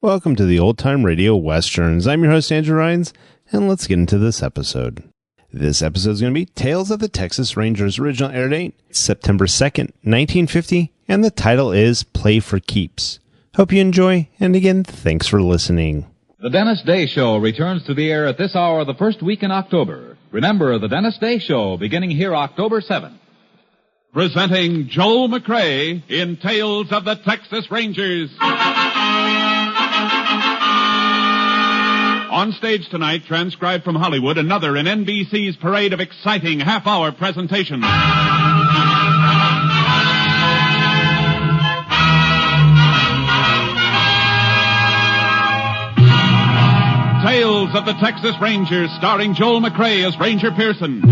Welcome to the Old Time Radio Westerns. I'm your host, Andrew Rhynes, and let's get into this episode. This episode is going to be Tales of the Texas Rangers. Original air date, September 2nd, 1950, and the title is Play for Keeps. Hope you enjoy, and again, thanks for listening. The Dennis Day Show returns to the air at this hour the first week in October. Remember, the Dennis Day Show beginning here October 7th. Presenting Joel McCrea in Tales of the Texas Rangers. On stage tonight, transcribed from Hollywood, another in NBC's parade of exciting half-hour presentations. Tales of the Texas Rangers, starring Joel McCrea as Ranger Pearson.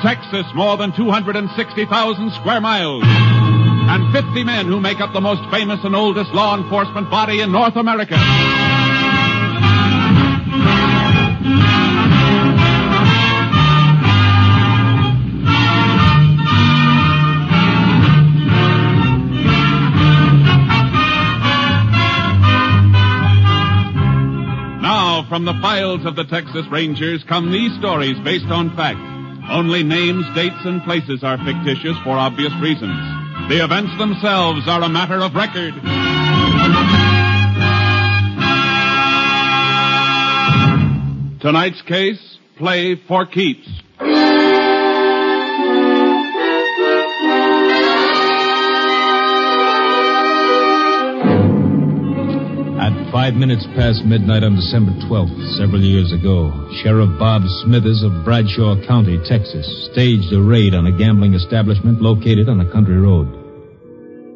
Texas, more than 260,000 square miles. And 50 men who make up the most famous and oldest law enforcement body in North America. Now, from the files of the Texas Rangers come these stories based on fact. Only names, dates, and places are fictitious for obvious reasons. The events themselves are a matter of record. Tonight's case, Play for Keeps. At 5 minutes past midnight on December 12th, several years ago, Sheriff Bob Smithers of Bradshaw County, Texas, staged a raid on a gambling establishment located on a country road.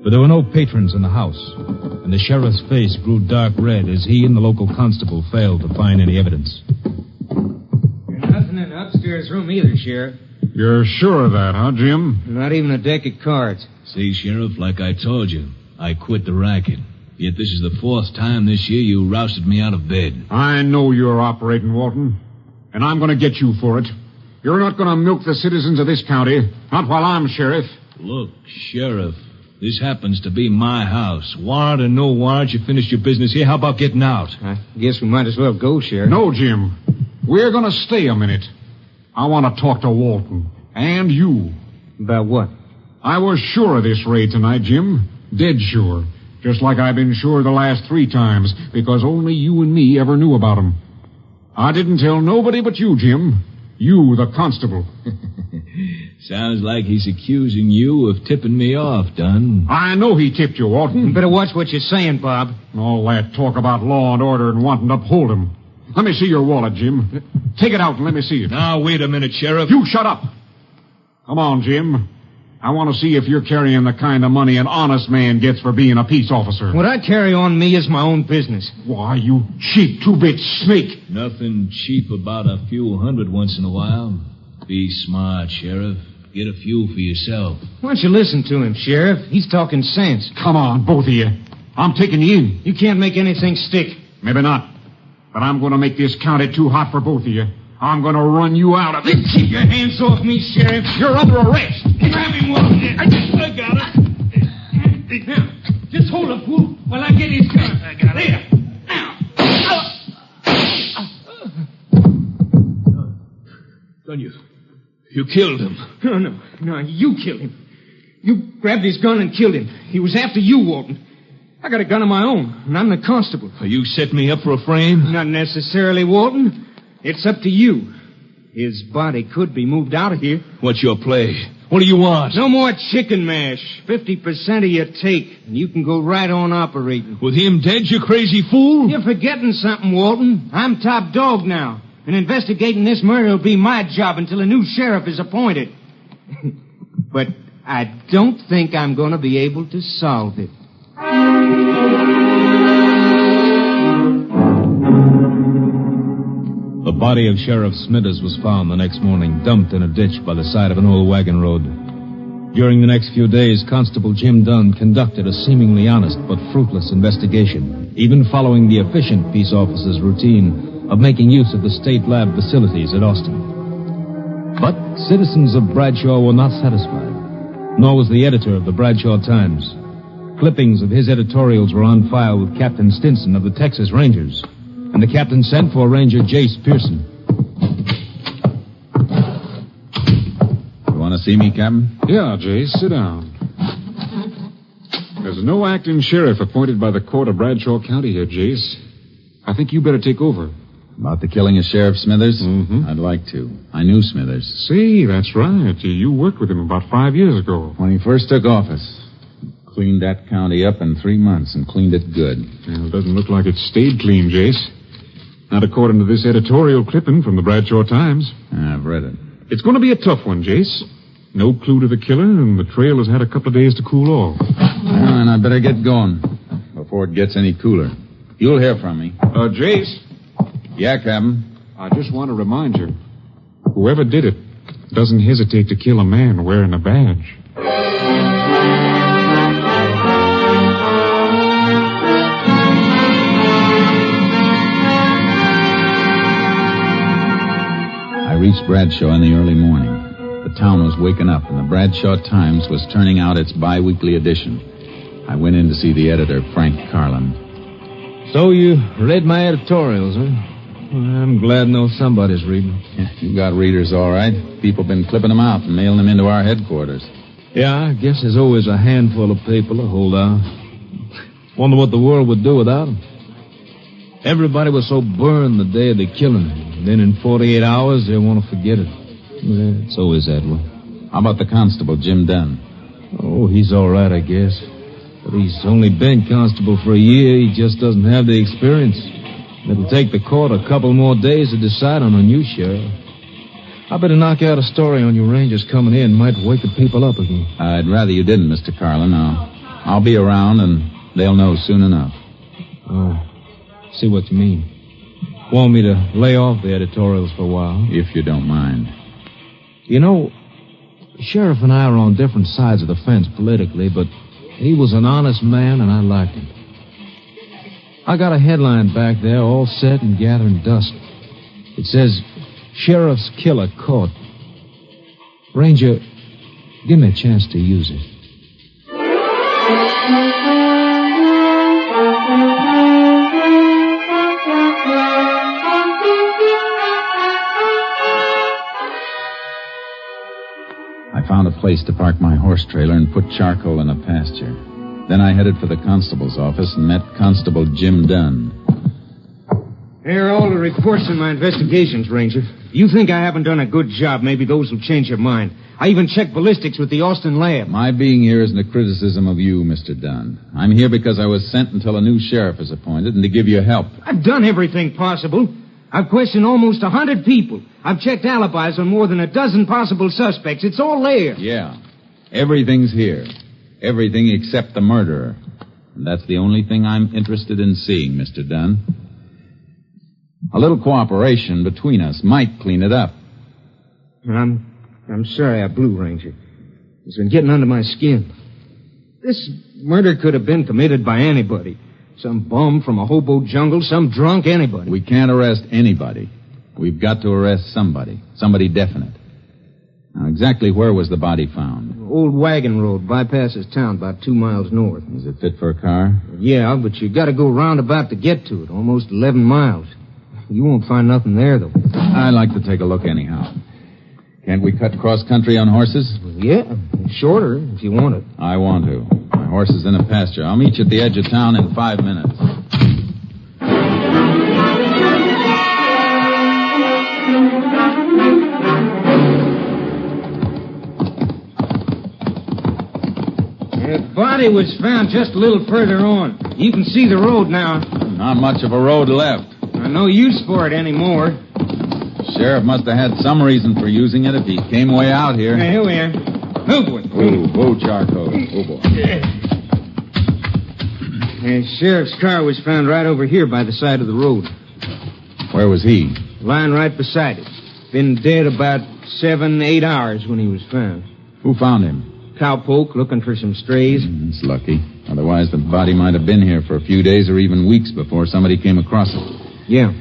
But there were no patrons in the house, and the sheriff's face grew dark red as he and the local constable failed to find any evidence. There's nothing in the upstairs room either, Sheriff. You're sure of that, huh, Jim? Not even a deck of cards. See, Sheriff, like I told you, I quit the racket. Yet this is the fourth time this year you rousted me out of bed. I know you're operating, Walton, and I'm going to get you for it. You're not going to milk the citizens of this county, not while I'm sheriff. Look, Sheriff, this happens to be my house. Warrant or no warrant, you finished your business here. How about getting out? I guess we might as well go, Sheriff. No, Jim. We're going to stay a minute. I want to talk to Walton. And you. About what? I was sure of this raid tonight, Jim. Dead sure. Just like I've been sure the last 3 times, because only you and me ever knew about them. I didn't tell nobody but you, Jim. You, the constable. Sounds like he's accusing you of tipping me off, Dunn. I know he tipped you, Walton. You better watch what you're saying, Bob. All that talk about law and order and wanting to uphold them. Let me see your wallet, Jim. Take it out and let me see it. Now, wait a minute, Sheriff. You shut up. Come on, Jim. I want to see if you're carrying the kind of money an honest man gets for being a peace officer. What I carry on me is my own business. Why, you cheap two-bit snake. Nothing cheap about a few hundred once in a while. Be smart, Sheriff. Get a few for yourself. Why don't you listen to him, Sheriff? He's talking sense. Come on, both of you. I'm taking you in. You can't make anything stick. Maybe not. But I'm going to make this county too hot for both of you. I'm going to run you out of it. Keep your hands off me, Sheriff. You're under arrest. Grab him, Walton. I got it. Now, just hold him, fool, while I get his gun. I got it. There. Now. Dunn, you killed him. No, you killed him. You grabbed his gun and killed him. He was after you, Walton. I got a gun of my own, and I'm the constable. You set me up for a frame? Not necessarily, Walton. It's up to you. His body could be moved out of here. What's your play? What do you want? No more chicken mash. 50% of your take, and you can go right on operating. With him dead, you crazy fool? You're forgetting something, Walton. I'm top dog now, and investigating this murder will be my job until a new sheriff is appointed. But I don't think I'm going to be able to solve it. The body of Sheriff Smithers was found the next morning, dumped in a ditch by the side of an old wagon road. During the next few days, Constable Jim Dunn conducted a seemingly honest but fruitless investigation, even following the efficient peace officer's routine of making use of the state lab facilities at Austin. But citizens of Bradshaw were not satisfied, nor was the editor of the Bradshaw Times. Clippings of his editorials were on file with Captain Stinson of the Texas Rangers. And the captain sent for Ranger Jayce Pearson. You want to see me, Captain? Yeah, Jayce, sit down. There's no acting sheriff appointed by the court of Bradshaw County here, Jayce. I think you better take over. About the killing of Sheriff Smithers? Mm-hmm. I'd like to. I knew Smithers. See, that's right. You worked with him about 5 years ago. When he first took office, cleaned that county up in 3 months and cleaned it good. Well, it doesn't look like it stayed clean, Jayce. Not according to this editorial clipping from the Bradshaw Times. I've read it. It's going to be a tough one, Jayce. No clue to the killer, and the trail has had a couple of days to cool off. Well, then I better get going before it gets any cooler. You'll hear from me. Jayce? Yeah, Captain. I just want to remind you, whoever did it doesn't hesitate to kill a man wearing a badge. I reached Bradshaw in the early morning. The town was waking up, and the Bradshaw Times was turning out its bi-weekly edition. I went in to see the editor, Frank Carlin. So you read my editorials, huh? Well, I'm glad to know somebody's reading. Yeah, you got readers, all right. People been clipping them out and mailing them into our headquarters. Yeah, I guess there's always a handful of people to hold out. Wonder what the world would do without them. Everybody was so burned the day of the killing. And then in 48 hours, they want to forget it. Yeah, it's always that way. How about the constable, Jim Dunn? Oh, he's all right, I guess. But he's only been constable for a year. He just doesn't have the experience. It'll take the court a couple more days to decide on a new sheriff. I better knock out a story on your Rangers coming in. Might wake the people up again. I'd rather you didn't, Mr. Carlin. I'll be around, and they'll know soon enough. Oh, see what you mean. Want me to lay off the editorials for a while? If you don't mind. You know, the sheriff and I are on different sides of the fence politically, but he was an honest man, and I liked him. I got a headline back there, all set and gathering dust. It says, Sheriff's Killer Caught. Ranger, give me a chance to use it. I found a place to park my horse trailer and put charcoal in a pasture. Then I headed for the constable's office and met Constable Jim Dunn. Here are all the reports in my investigations, Ranger. If you think I haven't done a good job, maybe those will change your mind. I even checked ballistics with the Austin lab. My being here isn't a criticism of you, Mr. Dunn. I'm here because I was sent until a new sheriff is appointed and to give you help. I've done everything possible. I've questioned almost 100 people. I've checked alibis on more than a dozen possible suspects. It's all there. Yeah. Everything's here. Everything except the murderer. And that's the only thing I'm interested in seeing, Mr. Dunn. A little cooperation between us might clean it up. I'm sorry I blew, Ranger. It's been getting under my skin. This murder could have been committed by anybody. Some bum from a hobo jungle, some drunk, anybody. We can't arrest anybody. We've got to arrest somebody. Somebody definite. Now, exactly where was the body found? Old wagon road bypasses town about 2 miles north. Is it fit for a car? Yeah, but you got to go roundabout to get to it. Almost 11 miles. You won't find nothing there, though. I'd like to take a look anyhow. Can't we cut cross-country on horses? Yeah, shorter if you want it. I want to. My horse is in a pasture. I'll meet you at the edge of town in 5 minutes. The body was found just a little further on. You can see the road now. Not much of a road left. No use for it anymore. Sheriff must have had some reason for using it if he came way out here. Here we are. Oh, boy. Whoa, charcoal. Oh, boy. The sheriff's car was found right over here by the side of the road. Where was he? Lying right beside it. Been dead about 7-8 hours when he was found. Who found him? Cowpoke looking for some strays. That's lucky. Otherwise, the body might have been here for a few days or even weeks before somebody came across it. Yeah.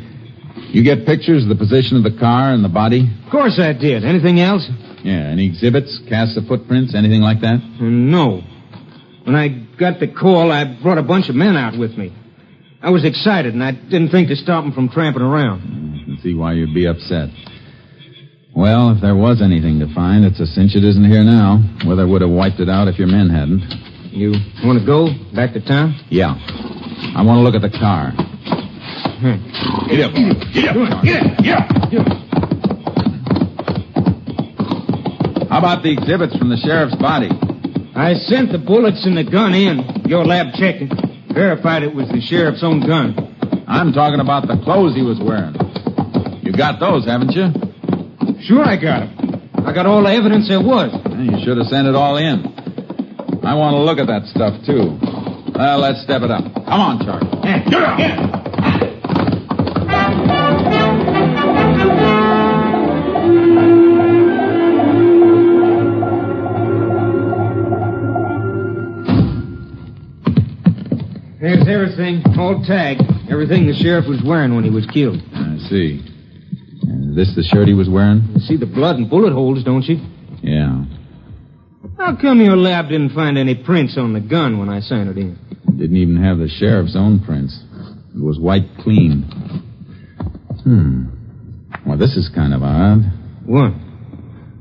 You get pictures of the position of the car and the body? Of course I did. Anything else? Yeah, any exhibits, casts of footprints, anything like that? No. When I got the call, I brought a bunch of men out with me. I was excited, and I didn't think to stop them from tramping around. I can see why you'd be upset. Well, if there was anything to find, it's a cinch it isn't here now. Weather would have wiped it out if your men hadn't. You want to go back to town? Yeah. I want to look at the car. Get up, boy. Get up. Get up. How about the exhibits from the sheriff's body? I sent the bullets and the gun in. Your lab checked it. Verified it was the sheriff's own gun. I'm talking about the clothes he was wearing. You got those, haven't you? Sure I got them. I got all the evidence there was. You should have sent it all in. I want to look at that stuff, too. Well, let's step it up. Come on, Charlie. There's everything, all tagged. Everything the sheriff was wearing when he was killed. I see. Is this the shirt he was wearing? You see the blood and bullet holes, don't you? Yeah. How come your lab didn't find any prints on the gun when I sent it in? Didn't even have the sheriff's own prints. It was wiped clean. Well, this is kind of odd. What?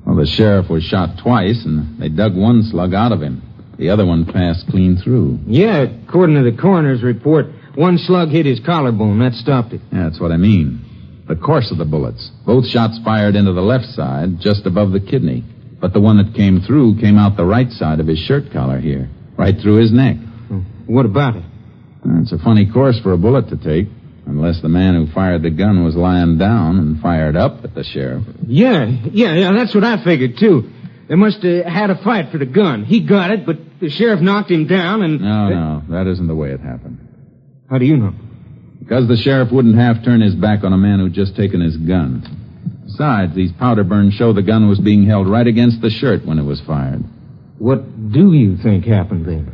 Well, the sheriff was shot twice, and they dug one slug out of him. The other one passed clean through. Yeah, according to the coroner's report, one slug hit his collarbone. That stopped it. Yeah, that's what I mean. The course of the bullets. Both shots fired into the left side, just above the kidney. But the one that came through came out the right side of his shirt collar here, right through his neck. What about it? It's a funny course for a bullet to take, unless the man who fired the gun was lying down and fired up at the sheriff. Yeah, that's what I figured, too. They must have had a fight for the gun. He got it, but the sheriff knocked him down and... No, that isn't the way it happened. How do you know? Because the sheriff wouldn't half turn his back on a man who'd just taken his gun. Besides, these powder burns show the gun was being held right against the shirt when it was fired. What do you think happened then?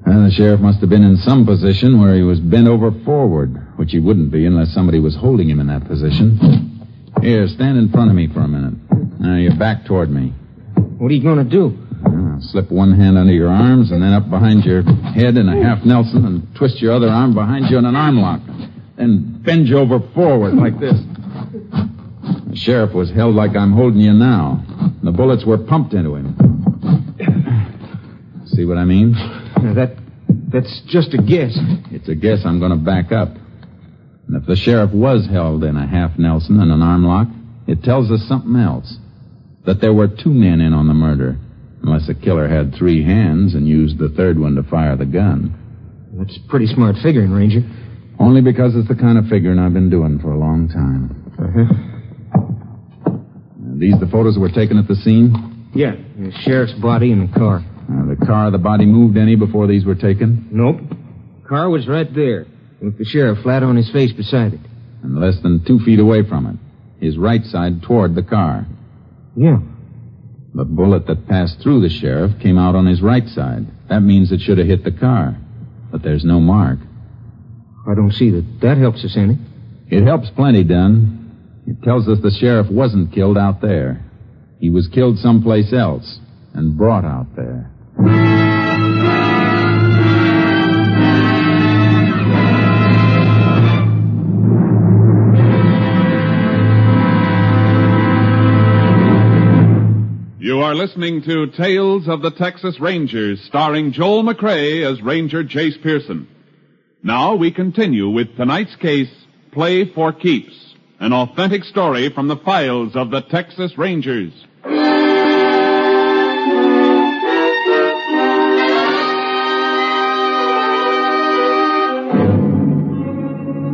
Well, the sheriff must have been in some position where he was bent over forward, which he wouldn't be unless somebody was holding him in that position. Here, stand in front of me for a minute. Now, you're back toward me. What are you going to do? Slip one hand under your arms and then up behind your head in a half Nelson and twist your other arm behind you in an arm lock. Then bend you over forward like this. The sheriff was held like I'm holding you now. The bullets were pumped into him. See what I mean? That's just a guess. It's a guess I'm going to back up. And if the sheriff was held in a half Nelson and an arm lock, it tells us something else. That there were two men in on the murder, unless the killer had three hands and used the third one to fire the gun. That's pretty smart figuring, Ranger. Only because it's the kind of figuring I've been doing for a long time. These the photos that were taken at the scene? Yeah, the sheriff's body and the car. The car, the body moved any before these were taken? Nope. Car was right there, with the sheriff flat on his face beside it. And less than 2 feet away from it. His right side toward the car. Yeah. The bullet that passed through the sheriff came out on his right side. That means it should have hit the car. But there's no mark. I don't see that helps us any. It helps plenty, Dunn. It tells us the sheriff wasn't killed out there. He was killed someplace else and brought out there. You are listening to Tales of the Texas Rangers, starring Joel McCrea as Ranger Jayce Pearson. Now we continue with tonight's case, Play for Keeps, an authentic story from the files of the Texas Rangers.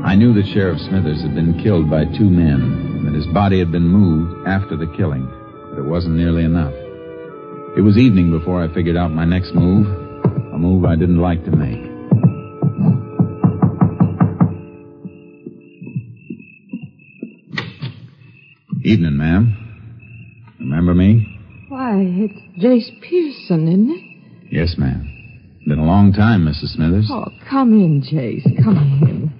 I knew that Sheriff Smithers had been killed by two men, that his body had been moved after the killing, but it wasn't nearly enough. It was evening before I figured out my next move, a move I didn't like to make. Evening, ma'am. Remember me? Why, it's Jayce Pearson, isn't it? Yes, ma'am. Been a long time, Mrs. Smithers. Oh, come in, Jayce. Come in.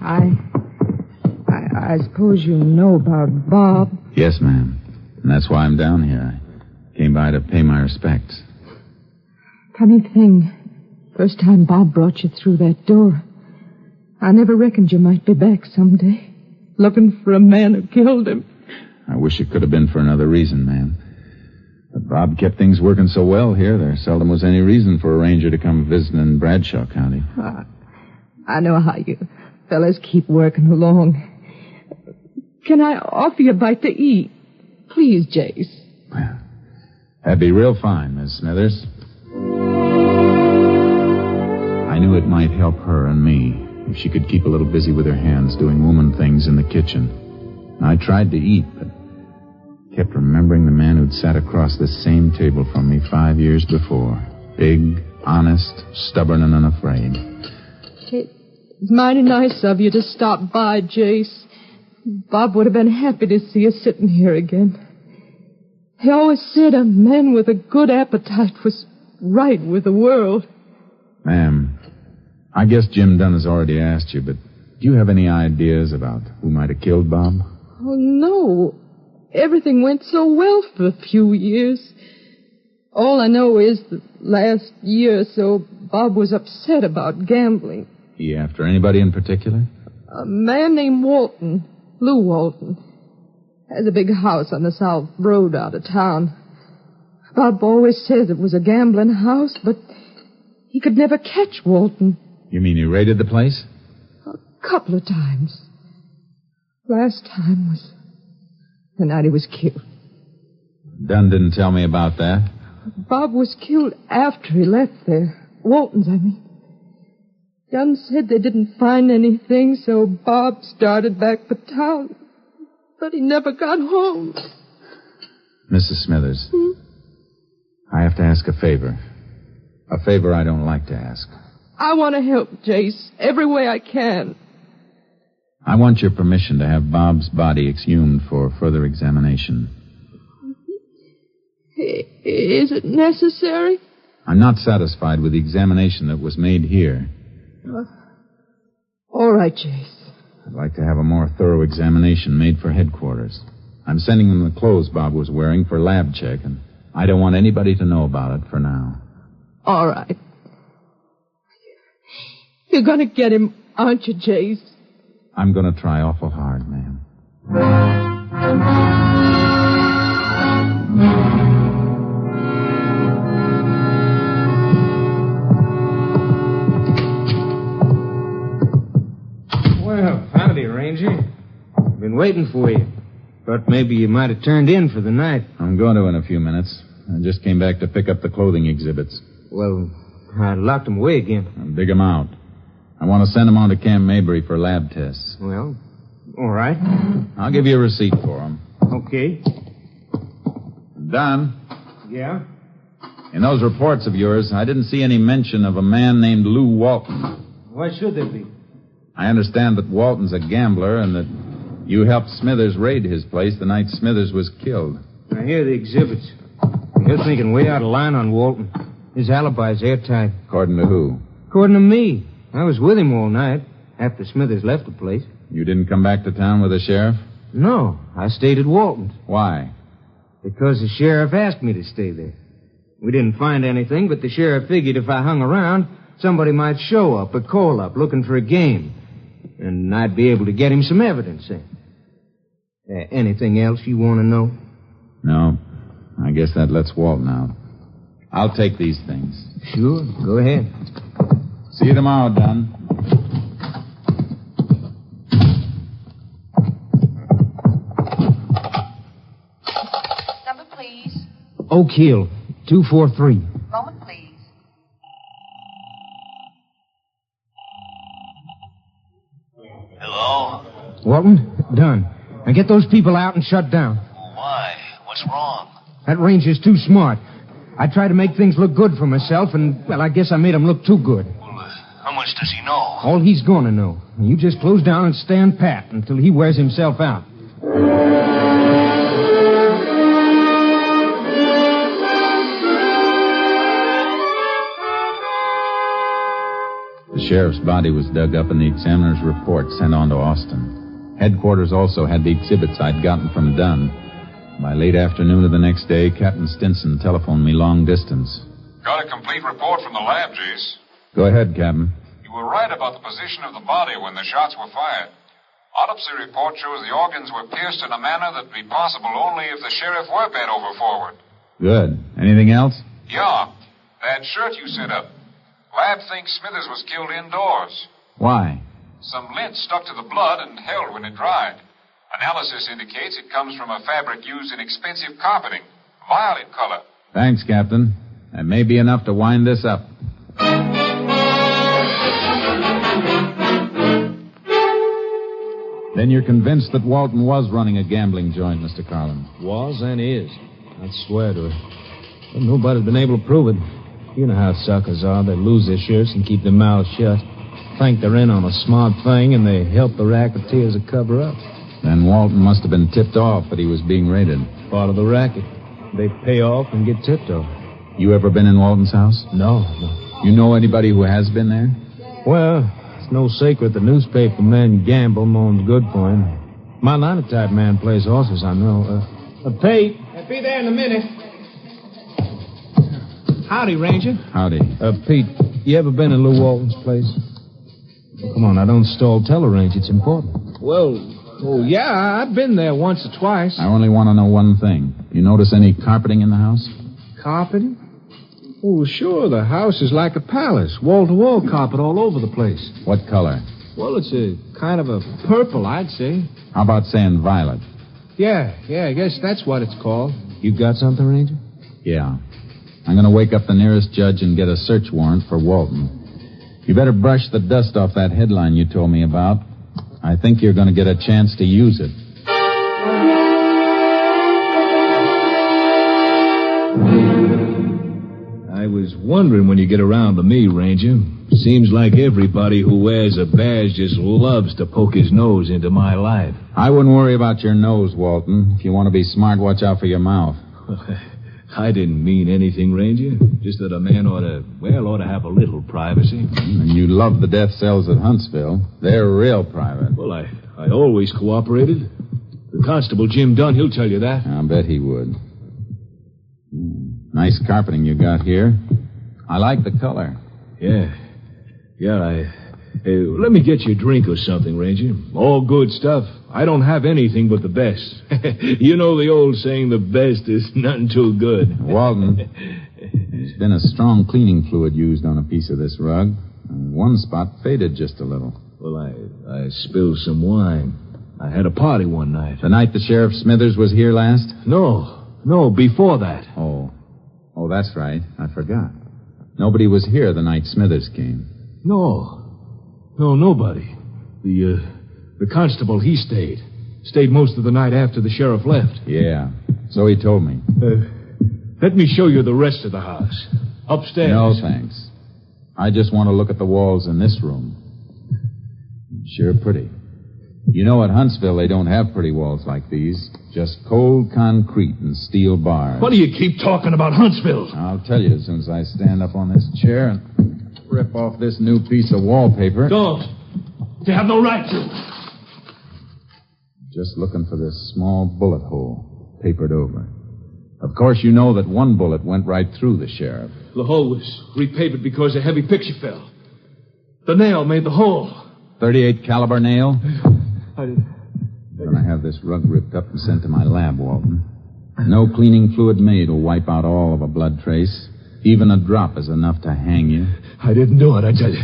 I suppose you know about Bob. Yes, ma'am. And that's why I'm down here. I came by to pay my respects. Funny thing. First time Bob brought you through that door, I never reckoned you might be back someday, looking for a man who killed him. I wish it could have been for another reason, ma'am. But Bob kept things working so well here, there seldom was any reason for a ranger to come visiting in Bradshaw County. I know how you fellas keep working along. Can I offer you a bite to eat? Please, Jayce. Well, that'd be real fine, Miss Smithers. I knew it might help her and me if she could keep a little busy with her hands doing woman things in the kitchen. I tried to eat, but kept remembering the man who'd sat across this same table from me 5 years before. Big, honest, stubborn, and unafraid. It's mighty nice of you to stop by, Jayce. Bob would have been happy to see you sitting here again. He always said a man with a good appetite was right with the world. Ma'am, I guess Jim Dunn has already asked you, but do you have any ideas about who might have killed Bob? Oh, no. Everything went so well for a few years. All I know is that last year or so, Bob was upset about gambling. He after anybody in particular? A man named Walton, Lou Walton, has a big house on the South Road out of town. Bob always says it was a gambling house, but he could never catch Walton. You mean he raided the place? A couple of times. Last time was the night he was killed. Dunn didn't tell me about that. Bob was killed after he left there. Walton's, I mean. Dunn said they didn't find anything, so Bob started back for town. But he never got home. Mrs. Smithers, I have to ask a favor. A favor I don't like to ask. I want to help, Jayce, every way I can. I want your permission to have Bob's body exhumed for further examination. Is it necessary? I'm not satisfied with the examination that was made here. All right, Jayce. I'd like to have a more thorough examination made for headquarters. I'm sending them the clothes Bob was wearing for lab check, and I don't want anybody to know about it for now. All right. You're going to get him, aren't you, Jayce? I'm going to try awful hard, ma'am. Well, howdy, Ranger. Been waiting for you. Thought maybe you might have turned in for the night. I'm going to in a few minutes. I just came back to pick up the clothing exhibits. Well, I locked them away again. I'll dig them out. I want to send them on to Camp Mabry for lab tests. Well, all right. I'll give you a receipt for them. Okay. Don, Yeah? in those reports of yours, I didn't see any mention of a man named Lou Walton. Why should there be? I understand that Walton's a gambler and that you helped Smithers raid his place the night Smithers was killed. I hear the exhibits. You're thinking way out of line on Walton. His alibi's airtight. According to who? According to me. I was with him all night, after Smithers left the place. You didn't come back to town with the sheriff? No, I stayed at Walton's. Why? Because the sheriff asked me to stay there. We didn't find anything, but the sheriff figured if I hung around, somebody might show up or call up looking for a game. And I'd be able to get him some evidence then. Anything else you want to know? No. I guess that lets Walton out. I'll take these things. Sure, go ahead. See you tomorrow, Don. Number, please. Oak Hill, 243. Moment, please. Hello? Walton, done. Now get those people out and shut down. Why? What's wrong? That ranger's too smart. I tried to make things look good for myself, and, well, I guess I made him look too good. Well, how much does he know? All he's gonna know. You just close down and stand pat until he wears himself out. The sheriff's body was dug up and the examiner's report sent on to Austin. Headquarters also had the exhibits I'd gotten from Dunn. By late afternoon of the next day, Captain Stinson telephoned me long distance. Got a complete report from the lab, Jayce. Go ahead, Captain. You were right about the position of the body when the shots were fired. Autopsy report shows the organs were pierced in a manner that'd be possible only if the sheriff were bent over forward. Good. Anything else? Yeah. That shirt you sent up. Lab thinks Smithers was killed indoors. Why? Some lint stuck to the blood and held when it dried. Analysis indicates it comes from a fabric used in expensive carpeting. Violet color. Thanks, Captain. That may be enough to wind this up. Then you're convinced that Walton was running a gambling joint, Mr. Carlin. Was and is. I'd swear to it. But nobody's been able to prove it. You know how suckers are. They lose their shirts and keep their mouths shut. Think they're in on a smart thing, and they help the racketeers to cover up. Then Walton must have been tipped off that he was being raided. Part of the racket. They pay off and get tipped off. You ever been in Walton's house? No. You know anybody who has been there? Well, it's no secret the newspaper men gamble more's good for him. My linotype man plays horses, I know. Pete. I'll be there in a minute. Howdy, Ranger. Howdy. Pete, you ever been in Lou Walton's place? Oh, come on, I don't stall. Tell her, Ranger. It's important. Well, yeah, I've been there once or twice. I only want to know one thing. You notice any carpeting in the house? Carpeting? Oh, sure. The house is like a palace. Wall-to-wall carpet all over the place. What color? Well, it's a kind of a purple, I'd say. How about saying violet? Yeah, I guess that's what it's called. You got something, Ranger? Yeah. I'm going to wake up the nearest judge and get a search warrant for Walton. You better brush the dust off that headline you told me about. I think you're going to get a chance to use it. I was wondering when you get around to me, Ranger. Seems like everybody who wears a badge just loves to poke his nose into my life. I wouldn't worry about your nose, Walton. If you want to be smart, watch out for your mouth. I didn't mean anything, Ranger. Just that a man ought to have a little privacy. And you love the death cells at Huntsville. They're real private. Well, I always cooperated. The constable, Jim Dunn, he'll tell you that. I'll bet he would. Nice carpeting you got here. I like the color. Yeah, let me get you a drink or something, Ranger. All good stuff. I don't have anything but the best. You know the old saying, the best is none too good. Walton, there's been a strong cleaning fluid used on a piece of this rug. And one spot faded just a little. Well, I spilled some wine. I had a party one night. The night the Sheriff Smithers was here last? No, before that. Oh, that's right. I forgot. Nobody was here the night Smithers came. No, nobody. The constable, he stayed. Stayed most of the night after the sheriff left. Yeah, so he told me. Let me show you the rest of the house. Upstairs. No, thanks. I just want to look at the walls in this room. Sure pretty. You know, at Huntsville, they don't have pretty walls like these. Just cold concrete and steel bars. What do you keep talking about Huntsville? I'll tell you as soon as I stand up on this chair and rip off this new piece of wallpaper. Don't. You have no right to. Just looking for this small bullet hole, papered over. Of course, you know that one bullet went right through the sheriff. The hole was repapered because a heavy picture fell. The nail made the hole. .38 caliber nail? I'm going to have this rug ripped up and sent to my lab, Walton. No cleaning fluid made will wipe out all of a blood trace. Even a drop is enough to hang you. I didn't do it, I tell you.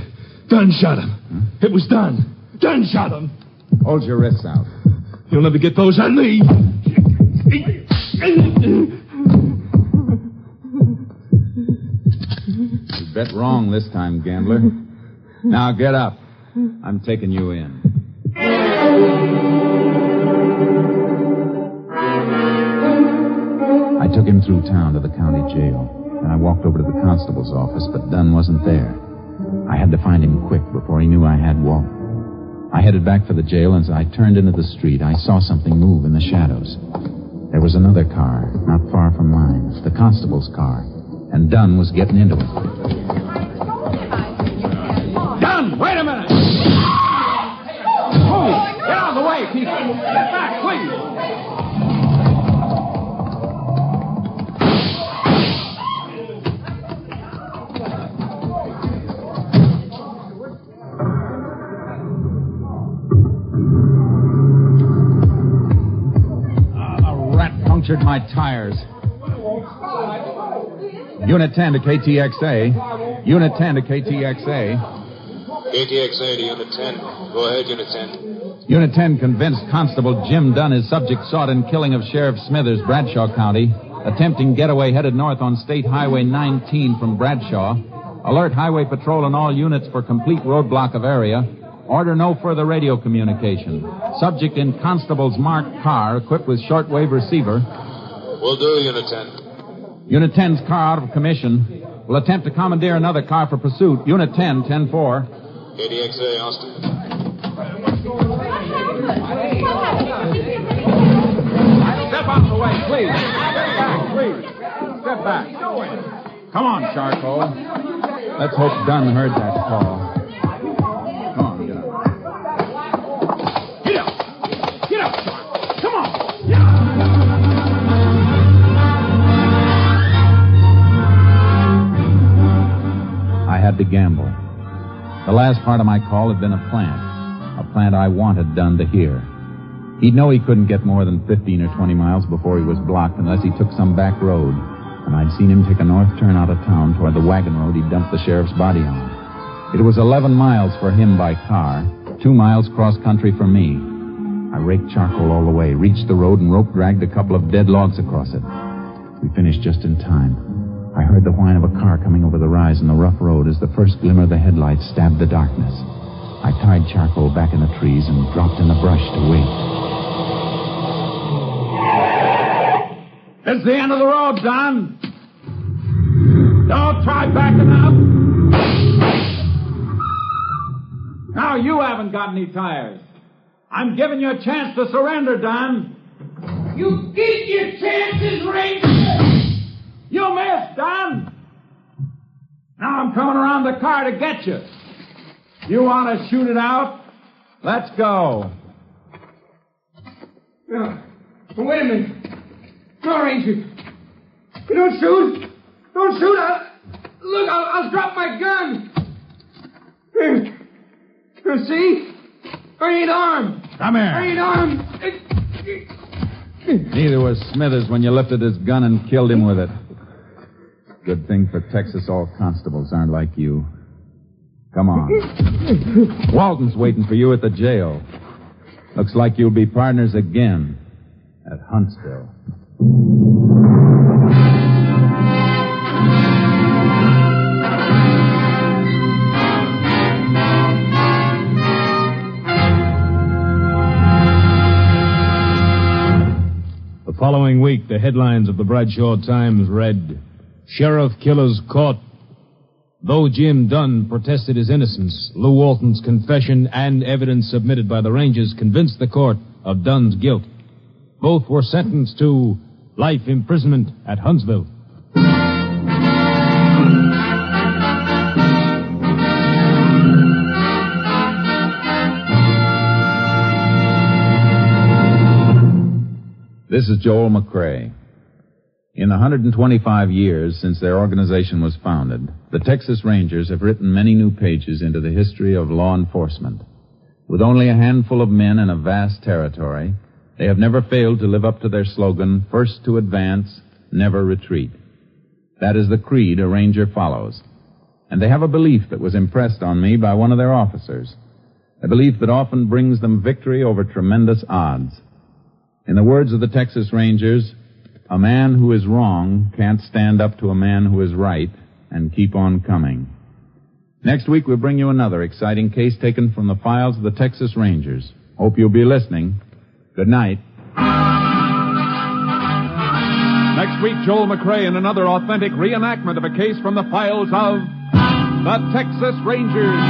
Dunn shot him. Huh? It was Dunn. Dunn shot him. Hold your wrists out. You'll never get those on me. You bet wrong this time, gambler. Now get up. I'm taking you in. I took him through town to the county jail. Then I walked over to the constable's office, but Dunn wasn't there. I had to find him quick before he knew I had Walton. I headed back for the jail, and as I turned into the street, I saw something move in the shadows. There was another car, not far from mine, the constable's car, and Dunn was getting into it. Dunn, wait a minute! Oh, get out of the way, people! Get back, please! punctured my tires. Unit 10 to KTXA. Unit 10 to KTXA. KTXA to Unit 10. Go ahead, Unit 10. Unit 10 convinced Constable Jim Dunn is subject sought in killing of Sheriff Smithers, Bradshaw County. Attempting getaway headed north on State Highway 19 from Bradshaw. Alert Highway Patrol and all units for complete roadblock of area. Order no further radio communication. Subject in Constable's marked car equipped with shortwave receiver. Will do, Unit 10. Unit 10's car out of commission. Will attempt to commandeer another car for pursuit. Unit 10, 10-4. KDXA, Austin. Step out of the way, please. Step back, please. Step back. Come on, Charcoal. Let's hope Dunn heard that call. Come on, get up. Get up! Get up, Charcoal! Come on! Get up! I had to gamble. The last part of my call had been a plant I wanted Dunn to hear. He'd know he couldn't get more than 15 or 20 miles before he was blocked unless he took some back road. And I'd seen him take a north turn out of town toward the wagon road he'd dumped the sheriff's body on. It was 11 miles for him by car, 2 miles cross-country for me. I raked charcoal all the way, reached the road, and rope-dragged a couple of dead logs across it. We finished just in time. I heard the whine of a car coming over the rise in the rough road as the first glimmer of the headlights stabbed the darkness. I tied charcoal back in the trees and dropped in the brush to wait. It's the end of the road, Don. Don't try backing up. Now you haven't got any tires. I'm giving you a chance to surrender, Don. You get your chances, Ranger. You missed, Don. Now I'm coming around the car to get you. You want to shoot it out? Let's go. Wait a minute. No, Ranger. You don't shoot. Don't shoot. I'll drop my gun. See? I ain't armed. Come here. I ain't armed. Neither was Smithers when you lifted his gun and killed him with it. Good thing for Texas all constables aren't like you. Come on. Walton's waiting for you at the jail. Looks like you'll be partners again at Huntsville. The following week, the headlines of the Bradshaw Times read, Sheriff Killers Caught. Though Jim Dunn protested his innocence, Lou Walton's confession and evidence submitted by the Rangers convinced the court of Dunn's guilt. Both were sentenced to life imprisonment at Huntsville. This is Joel McCrea. In the 125 years since their organization was founded, the Texas Rangers have written many new pages into the history of law enforcement. With only a handful of men and a vast territory, they have never failed to live up to their slogan, first to advance, never retreat. That is the creed a Ranger follows. And they have a belief that was impressed on me by one of their officers, a belief that often brings them victory over tremendous odds. In the words of the Texas Rangers, a man who is wrong can't stand up to a man who is right and keep on coming. Next week, we'll bring you another exciting case taken from the files of the Texas Rangers. Hope you'll be listening. Good night. Next week, Joel McCrea in another authentic reenactment of a case from the files of the Texas Rangers.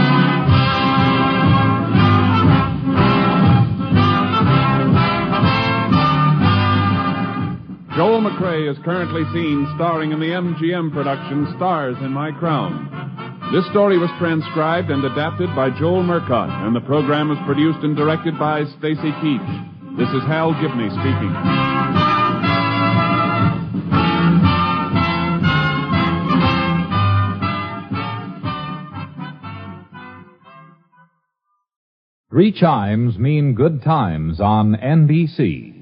Joel McCrea is currently seen starring in the MGM production Stars in My Crown. This story was transcribed and adapted by Joel Murcott, and the program was produced and directed by Stacy Keach. This is Hal Gibney speaking. Three chimes mean good times on NBC.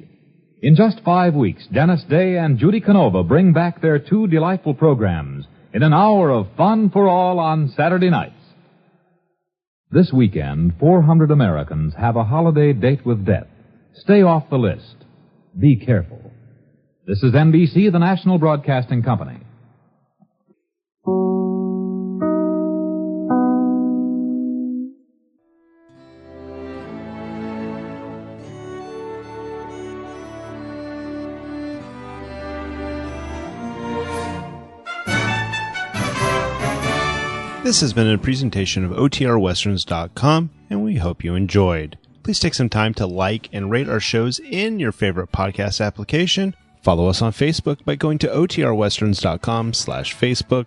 In just 5 weeks, Dennis Day and Judy Canova bring back their 2 delightful programs in an hour of fun for all on Saturday nights. This weekend, 400 Americans have a holiday date with death. Stay off the list. Be careful. This is NBC, the National Broadcasting Company. This has been a presentation of OTRWesterns.com, and we hope you enjoyed. Please take some time to like and rate our shows in your favorite podcast application. Follow us on Facebook by going to OTRWesterns.com/Facebook.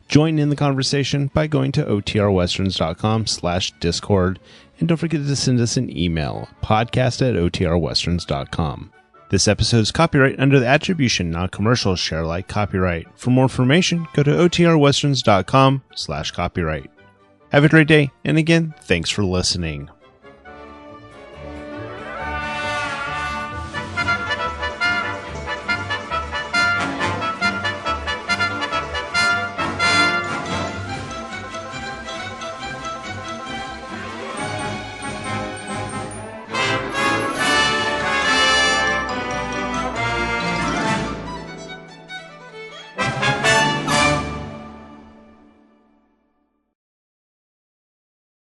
Join in the conversation by going to OTRWesterns.com/Discord. And don't forget to send us an email, podcast@OTRWesterns.com. This episode is copyright under the Attribution Non-Commercial Share Alike copyright. For more information, go to OTRWesterns.com/copyright. Have a great day, and again, thanks for listening.